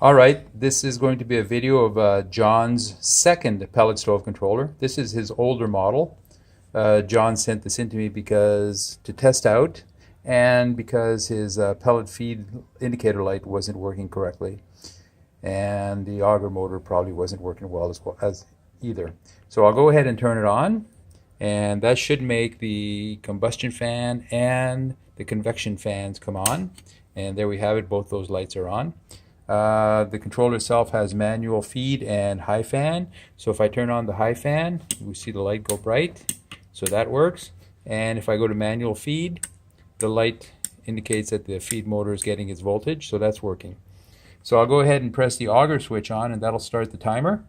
Alright, this is going to be a video of John's second pellet stove controller. This is his older model. John sent this in to me to test out, and because his pellet feed indicator light wasn't working correctly, and the auger motor probably wasn't working well as either. So I'll go ahead and turn it on, and that should make the combustion fan and the convection fans come on. And there we have it, both those lights are on. The controller itself has manual feed and high fan. So if I turn on the high fan, we see the light go bright. So that works. And if I go to manual feed, the light indicates that the feed motor is getting its voltage. So that's working. So I'll go ahead and press the auger switch on, and that'll start the timer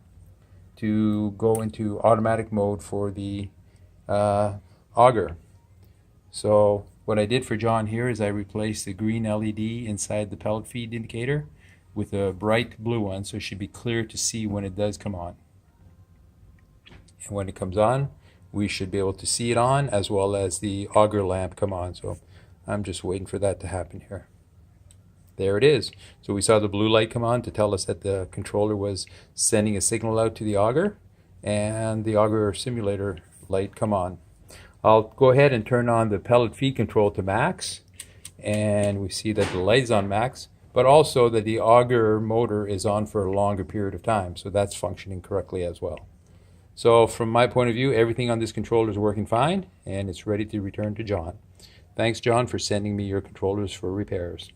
to go into automatic mode for the auger. So what I did for John here is I replaced the green LED inside the pellet feed indicator with a bright blue one, so it should be clear to see when it does come on. And when it comes on, we should be able to see it on, as well as the auger lamp come on. So I'm just waiting for that to happen here. There it is. So we saw the blue light come on to tell us that the controller was sending a signal out to the auger, and the auger simulator light come on. I'll go ahead and turn on the pellet feed control to max, and we see that the light is on max, but also that the auger motor is on for a longer period of time, so that's functioning correctly as well. So from my point of view, everything on this controller is working fine, and it's ready to return to John. Thanks, John, for sending me your controllers for repairs.